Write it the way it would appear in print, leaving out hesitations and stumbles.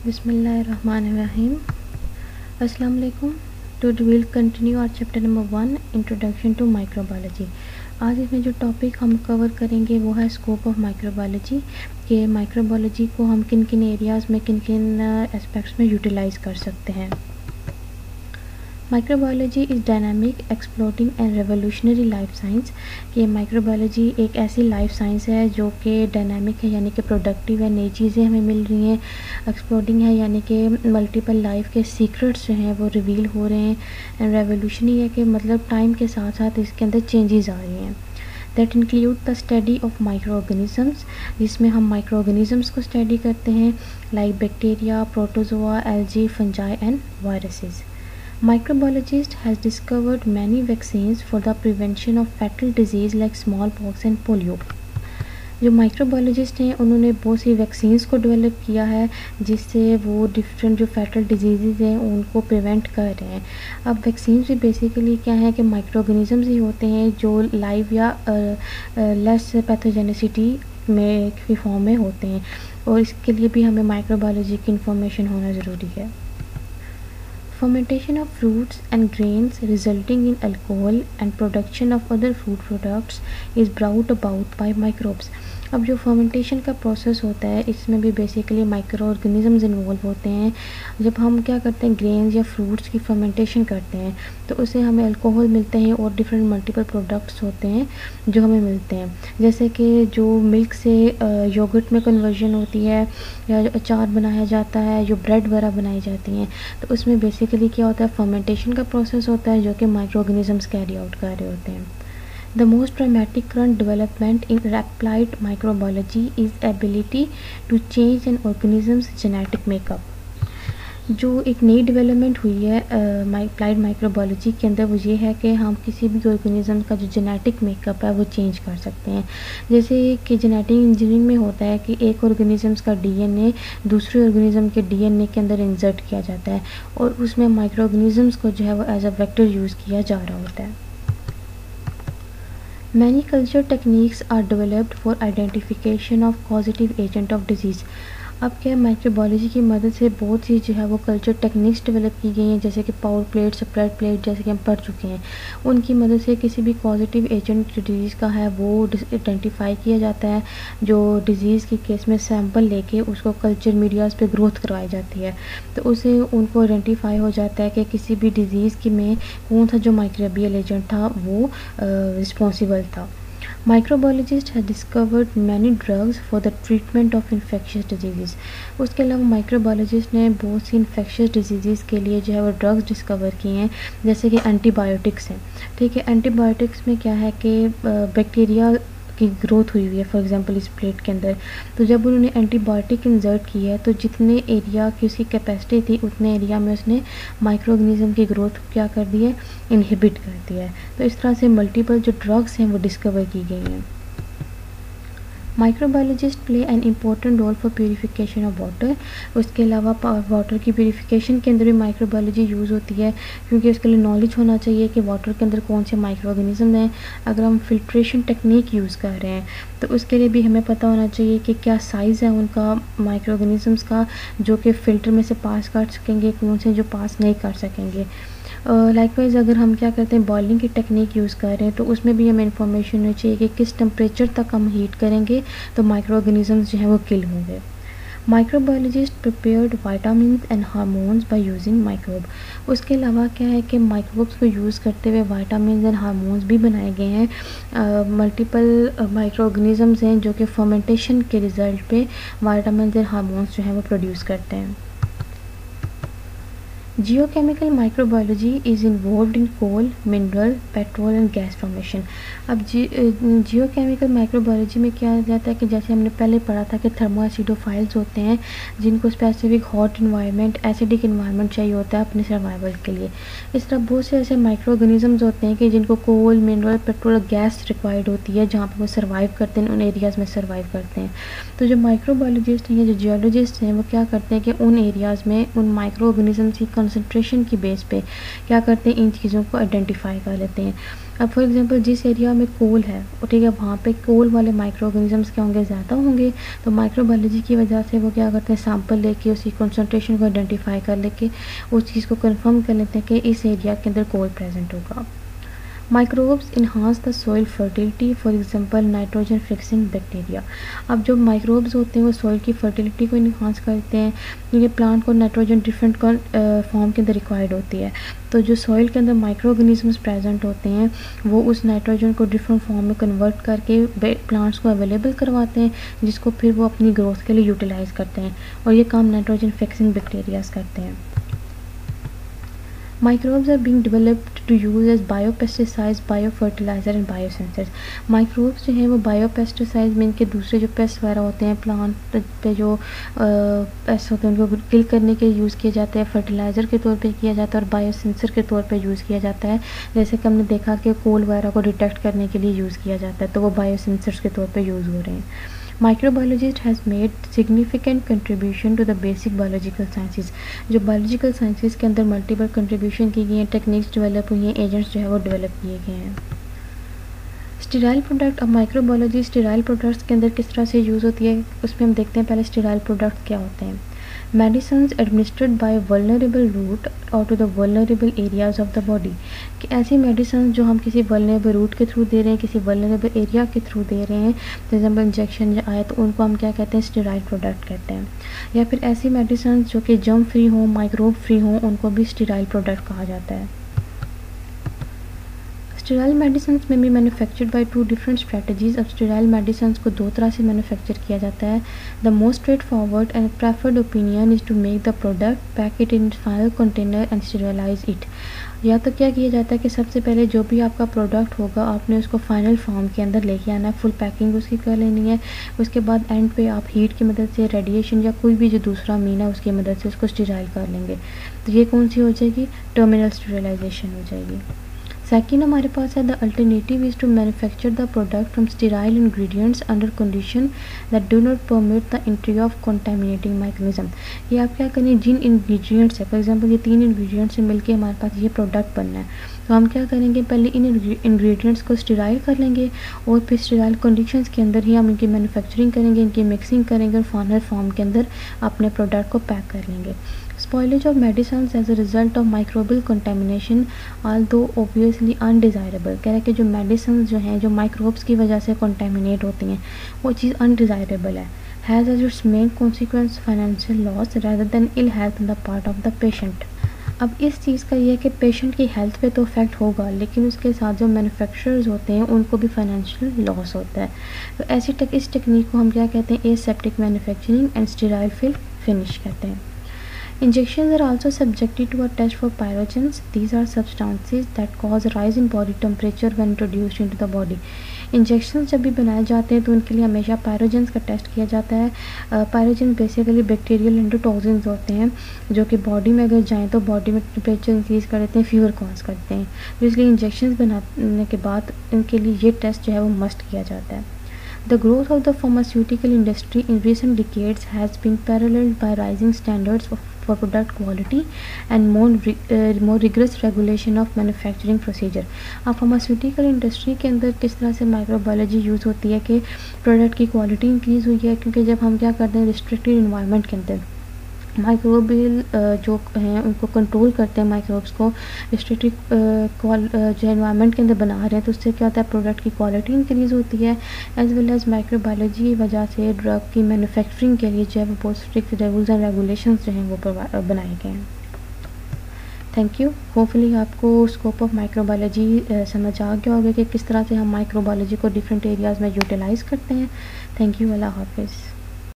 Bismillahirrahmanirrahim. Assalamu alaikum. Today we'll continue our chapter number 1, Introduction to Microbiology. आज इसमें जो topic हम cover करेंगे वो है स्कोप ऑफ माइक्रोबायोलॉजी, कि माइक्रोबायोलॉजी को हम किन किन एरियाज़ में किन किन एस्पेक्ट्स में यूटिलाइज़ कर सकते हैं। Microbiology is dynamic, exploding and revolutionary life science. ये माइक्रोबायोलॉजी एक ऐसी लाइफ साइंस है जो कि डायनामिक है, यानी कि प्रोडक्टिव है, नई चीज़ें हमें मिल रही हैं। एक्सप्लोडिंग है, यानी कि मल्टीपल लाइफ के सीक्रेट्स जो हैं वो रिवील हो रहे हैं। एंड रेवोल्यूशनरी है कि मतलब टाइम के साथ साथ इसके अंदर चेंजेस आ रही हैं। That include the study of micro organisms, जिसमें हम माइक्रो ऑर्गेनिज़म्स को स्टडी करते हैं, like bacteria, protozoa, algae, fungi and viruses. Microbiologist has discovered many vaccines for the prevention of fatal disease like smallpox and polio. जो microbiologist हैं उन्होंने बहुत सी vaccines को डेवलप किया है जिससे वो डिफरेंट जो फैटल डिजीज़ हैं उनको प्रिवेंट कर रहे हैं। अब वैक्सीन्स भी बेसिकली क्या है कि माइक्रो ऑर्गेनिज़म्स ही होते हैं जो लाइव या लेस पैथोजेनिसिटी में की फॉर्म में होते हैं, और इसके लिए भी हमें माइक्रोबायोलॉजी की इंफॉर्मेशन होना ज़रूरी है। Fermentation of fruits and grains resulting in alcohol and production of other food products is brought about by microbes. अब जो फर्मेंटेशन का प्रोसेस होता है इसमें भी बेसिकली माइक्रो ऑर्गेनिज़म्स इन्वॉल्व होते हैं। जब हम क्या करते हैं ग्रेन्स या फ्रूट्स की फर्मेंटेशन करते हैं तो उससे हमें अल्कोहल मिलते हैं और डिफरेंट मल्टीपल प्रोडक्ट्स होते हैं जो हमें मिलते हैं, जैसे कि जो मिल्क से योगर्ट में कन्वर्जन होती है या अचार बनाया जाता है, जो ब्रेड वगैरह बनाई जाती हैं, तो उसमें बेसिकली क्या होता है फर्मेंटेशन का प्रोसेस होता है जो कि माइक्रो ऑर्गेनिज़म्स कैरी आउट कर रहे होते हैं। The most dramatic current development in applied microbiology is ability to change an organism's genetic makeup. जो एक नई डेवलपमेंट हुई है अप्लाइड माइक्रोबायोलॉजी के अंदर वो ये है कि हम किसी भी ऑर्गेनिज़म का जो जेनेटिक मेकअप है वो चेंज कर सकते हैं। जैसे कि जेनेटिक इंजीनियरिंग में होता है कि एक ऑर्गेनिज़म्स का डीएनए दूसरे ऑर्गेनिज़म के डीएनए के अंदर इंसर्ट किया जाता है और उसमें माइक्रो ऑर्गेनिज़म्स को जो है वो एज अ वेक्टर यूज़ किया जा रहा होता है। Many culture techniques are developed for identification of causative agent of disease. अब क्या माइक्रोबायोलॉजी की मदद से बहुत सी जो है वो कल्चर टेक्निक्स डेवलप की गई हैं, जैसे कि पावर प्लेट, स्प्रेड प्लेट, जैसे कि हम पढ़ चुके हैं। उनकी मदद से किसी भी पॉजिटिव एजेंट जो डिज़ीज़ का है वो आइडेंटिफाई किया जाता है। जो डिज़ीज़ के केस में सैंपल लेके उसको कल्चर मीडियाज़ पे ग्रोथ करवाई जाती है, तो उसे उनको आइडेंटिफाई हो जाता है कि किसी भी डिज़ीज़ की में कौन सा जो माइक्रोबियल एजेंट था वो रिस्पॉन्सिबल था। Microbiologist have discovered many drugs for the treatment of infectious disease. उसके अलावा माइक्रोबायोलॉजिस्ट ने बहुत सी इन्फेक्शियस डिजीज़ के लिए जो है वो ड्रग्स डिस्कवर किए हैं, जैसे कि एंटीबायोटिक्स हैं। ठीक है, एंटीबायोटिक्स में क्या है कि बैक्टीरिया की ग्रोथ हुई है फॉर एग्जांपल इस प्लेट के अंदर, तो जब उन्होंने एंटीबायोटिक इंसर्ट की है तो जितने एरिया की उसकी कैपेसिटी थी उतने एरिया में उसने माइक्रो ऑर्गेनिज़म की ग्रोथ क्या कर दी है, इनहिबिट कर दिया है। तो इस तरह से मल्टीपल जो ड्रग्स हैं वो डिस्कवर की गई हैं। Microbiologist play an important role for purification of water. उसके अलावा वाटर की प्योरीफिकेशन के अंदर भी माइक्रोबायोलॉजी यूज़ होती है, क्योंकि उसके लिए नॉलेज होना चाहिए कि वाटर के अंदर कौन से माइक्रो ऑर्गेनिज़म हैं। अगर हम फिल्ट्रेशन टेक्निक यूज़ कर रहे हैं तो उसके लिए भी हमें पता होना चाहिए कि क्या साइज़ है उनका माइक्रो ऑर्गेनिज़म्स का जो कि फ़िल्टर में से पास कर सकेंगे, कौन से जो पास नहीं कर सकेंगे। लाइकवाइज अगर हम क्या करते हैं बॉइलिंग की टेक्निक यूज़ कर रहे हैं तो उसमें भी हमें इन्फॉर्मेशन होनी चाहिए कि किस टेम्परेचर तक हम हीट करेंगे तो माइक्रो ऑर्गेनिज़म्स जो हैं वो किल होंगे। Microbiologist prepared vitamin and hormones by using microbe. उसके अलावा क्या है कि माइक्रोब्स को यूज़ करते हुए वाइटामिन एंड हार्मोन्स भी बनाए गए हैं। मल्टीपल माइक्रो ऑर्गेनिज़म्स हैं जो कि फर्मेंटेशन के रिज़ल्ट पे वाइटामिन एंड हार्मोन्स जो हैं वो प्रोड्यूस करते हैं। Geochemical microbiology is involved in coal, mineral, petrol and gas formation. अब जियोकेमिकल माइक्रोबायोलॉजी में क्या जाता है कि जैसे हमने पहले पढ़ा था कि थर्मो एसिडोफाइल्स होते हैं जिनको specific hot environment, acidic environment चाहिए होता है अपने सर्वाइवल के लिए। इस तरह बहुत से ऐसे माइक्रो ऑर्गेनिज़म्स होते हैं कि जिनको कोल, मिनरल, पेट्रोल, गैस रिक्वायर्ड होती है जहाँ पर वो सर्वाइव करते हैं, उन एरियाज़ में सर्वाइव करते हैं। तो जो माइक्रोबायोलॉजिस्ट हैं या जो जियोलॉजिस्ट हैं वो क्या करते हैं कि उन एरियाज़ में उन माइक्रो ऑर्गेनिज़म्स की कंसंट्रेशन की बेस पे क्या करते हैं, इन चीज़ों को आइडेंटिफाई कर लेते हैं। अब फॉर एग्जांपल जिस एरिया में कोल है, ठीक है, वहाँ पे कोल वाले माइक्रो ऑर्गेनिजम्स क्या होंगे, ज़्यादा होंगे। तो माइक्रोबायोलॉजी की वजह से वो क्या करते हैं, सैंपल लेके उसकी कंसंट्रेशन को आइडेंटिफाई कर लेके उस चीज़ को कंफर्म कर लेते हैं कि इस एरिया के अंदर कोल प्रेजेंट होगा। Microbes enhance the soil fertility, for example nitrogen fixing bacteria. अब जो माइक्रोब्स होते हैं वो सॉइल की फर्टिलिटी को इन्हांस करते हैं, क्योंकि प्लांट को नाइट्रोजन डिफरेंट फॉर्म के अंदर रिक्वायर्ड होती है। तो जो सॉइल के अंदर माइक्रो ऑर्गेनिजम्स प्रेजेंट होते हैं वो उस नाइट्रोजन को डिफरेंट फॉर्म में कन्वर्ट करके प्लांट्स को अवेलेबल करवाते हैं, जिसको फिर वो अपनी ग्रोथ के लिए यूटिलाइज़ करते हैं, और ये काम नाइट्रोजन फिक्सिंग बैक्टीरियाज करते हैं। Microbes are being developed to use as biopesticides, biofertilizer and biosensors। Microbes जो हैं वो बायोपेस्टिसाइड्स में इनके दूसरे जो पेस्ट वगैरह होते हैं, प्लांट पे जो पेस्ट होते हैं उनको किल करने के यूज़ किए जाते हैं, फर्टिलाइज़र के तौर पे किया जाता है और बायोसेंसर के तौर पे यूज़ किया जाता है। जैसे कि हमने देखा कि कोल वगैरह को डिटेक्ट करने के लिए यूज़ किया जाता है, तो वो बायोसेंसर्स के तौर पे यूज़ हो रहे हैं। Microbiologist has made significant contribution to the basic biological sciences। जो बायोलॉजिकल साइंसेज के अंदर मल्टीपल कंट्रीब्यूशन की गई हैं, टेक्निक्स डेवलप हुई हैं, एजेंट्स जो है वो डेवलप किए गए हैं। स्टेराइल प्रोडक्ट, अब माइक्रोबायोलॉजी स्टेराइल प्रोडक्ट्स के अंदर किस तरह से यूज़ होती है, उसमें हम देखते हैं पहले स्टेराइल प्रोडक्ट क्या होते हैं। Medicine administered by vulnerable route और to the vulnerable areas of the body, कि ऐसी मेडिसिन जो हम किसी वल्नरेबल रूट के थ्रू दे रहे हैं, किसी वल्नरेबल एरिया के थ्रू दे रहे हैं, फॉर एग्जाम्पल इंजेक्शन आए तो उनको हम क्या कहते हैं, स्टेराइल प्रोडक्ट कहते हैं। या फिर ऐसी मेडिसिन जो कि जर्म फ्री हों, माइक्रोब फ्री हों, उनको भी स्टेराइल प्रोडक्ट कहा जाता है। स्टेराइल मेडिसिन में भी manufactured by two different strategies. अब स्टेराइल मेडिसिन को दो तरह से मैन्युफैक्चर किया जाता है। The most straightforward and preferred opinion is to make the product, pack it in final container and sterilise it. या तो क्या किया जाता है कि सबसे पहले जो भी आपका प्रोडक्ट होगा आपने उसको फाइनल फॉर्म के अंदर लेके आना है, फुल पैकिंग उसकी कर लेनी है। उसके बाद एंड पे आप हीट की मदद से, रेडिएशन या कोई भी जो दूसरा मीन है उसकी मदद से उसको स्टेराइल कर लेंगे। तो ये कौन सी हो जाएगी, टर्मिनल स्टेरिलाइजेशन हो जाएगी। सेकेंड हमारे पास है the alternative is to manufacture the product from sterile ingredients under condition that do not permit the entry of contaminating mechanism. ये आप क्या करें, जिन इंग्रेडिएंट्स है, फॉर एग्जांपल ये 3 इंग्रेडिएंट्स से मिलके हमारे पास ये प्रोडक्ट बनना है, तो हम क्या करेंगे, पहले इन इंग्रेडिएंट्स को स्टेराइल कर लेंगे और फिर स्टेराइल कंडीशंस के अंदर ही हम इनकी मैन्युफैक्चरिंग करेंगे, इनकी मिक्सिंग करेंगे और फाइनल फॉर्म के अंदर अपने प्रोडक्ट को पैक कर लेंगे। Spoilage of medicines as a result of microbial contamination, although obviously undesirable। कह रहे हैं कि जो मेडिसिन जो हैं, जो माइक्रोब्स की वजह से कंटेमिनेट होती हैं, वो चीज़ अनडिज़ायरेबल है। Has as its main consequence financial loss rather than ill health on the part of the patient। अब इस चीज़ का ये है कि पेशेंट की हेल्थ पे तो इफेक्ट होगा, लेकिन उसके साथ जो मैन्युफैक्चरर्स होते हैं उनको भी फाइनेंशियल लॉस होता है। तो ऐसी इस टेक्निक को हम क्या कहते हैं, aseptic manufacturing and sterile fill finish कहते हैं। Injections are also subjected to a test for pyrogens। These are substances that cause rise in body temperature when introduced into the body। Injection जब भी बनाए जाते हैं तो उनके लिए हमेशा पायरोजेंस का टेस्ट किया जाता है। पायरोजेंस बेसिकली बैक्टीरियल एंडोटॉक्सिन्स होते हैं जो कि बॉडी में अगर जाएँ तो बॉडी में टेम्परेचर इंक्रीज़ कर देते हैं, फीवर कॉज करते हैं। तो इसलिए इंजेक्शन बनाने के बाद इनके लिए ये टेस्ट जो है वो मस्ट किया जाता है। The growth of the pharmaceutical industry in recent decades has been paralleled by rising standards for product quality and more rigorous regulation of manufacturing procedure। अब फार्मास्यूटिकल इंडस्ट्री के अंदर किस तरह से माइक्रोबायोलॉजी यूज़ होती है कि प्रोडक्ट की क्वालिटी इंक्रीज़ हुई है, क्योंकि जब हम क्या करते हैं, रिस्ट्रिक्टेड इन्वायरमेंट के अंदर माइक्रोबियल जो हैं उनको कंट्रोल करते हैं, माइक्रोब्स को रिस्ट्रिक्टेड जो एनवायरनमेंट के अंदर बना रहे हैं, तो उससे क्या होता है, प्रोडक्ट की क्वालिटी इंक्रीज़ होती है। एज वेल एज माइक्रोबायोलॉजी की वजह से ड्रग की मैन्युफैक्चरिंग के लिए जो है वो बहुत स्ट्रिक्ट रूल्स एंड रेगुलेशंस जो हैं वो बनाए गए हैं। Thank you. होपफुली आपको स्कोप ऑफ माइक्रोबायोलॉजी समझ आ गया होगा कि किस तरह से हम माइक्रोबायोलॉजी को डिफरेंट एरियाज़ में यूटिलाइज़ करते हैं। Thank you. अल्लाह हाफिज़।